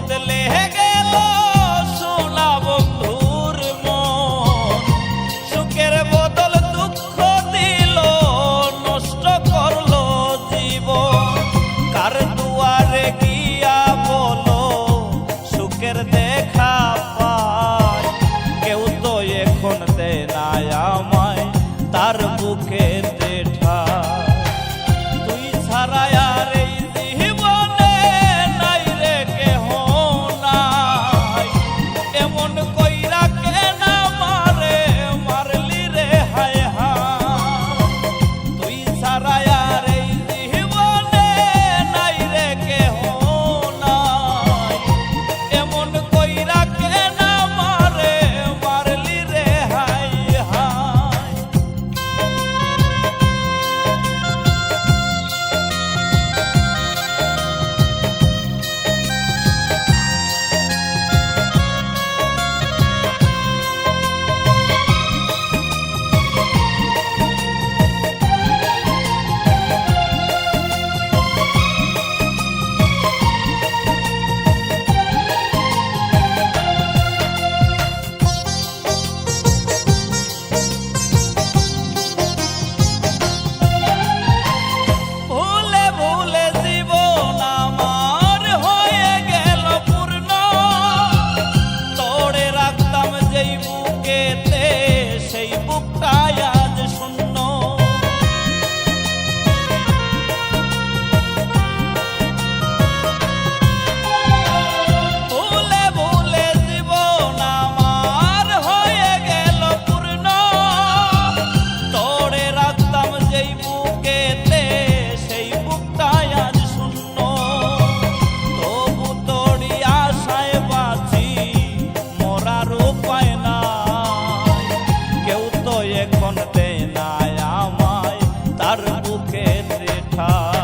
বদলে গেল সোনা বন্ধুর মন, সুখের বদল দুঃখ দিল, নষ্ট করলো জীবন। কার দুয়ারে গিয়া বলো সুখের দেখা পাই, কেউ তো এখন দেয় না আমায় তার বুকের ঠাই। তুই ছাড়া আর এই জীবনে নাই রে কেহ নাই, এমন কইরা কেন মারে মারলি রে হায় হায়। তুই ছাড়া আর এই জীবনে নাই রে কেহ নাই, এমন কইরা কেন মারে মারলি রে হায় হায়। সেই বুকটাই আজ শূন্য, ভুলে ভুলে জীবন আমার হয়ে গেল পূর্ণ। তোরে রাখতাম যেই বুকেতে সেই বুকটাই আজ শূন্য। তবু তোরই আশায় বাঁচি, মরার উপায় না, এখন দেয় না আমায় তার বুকের ঠাই।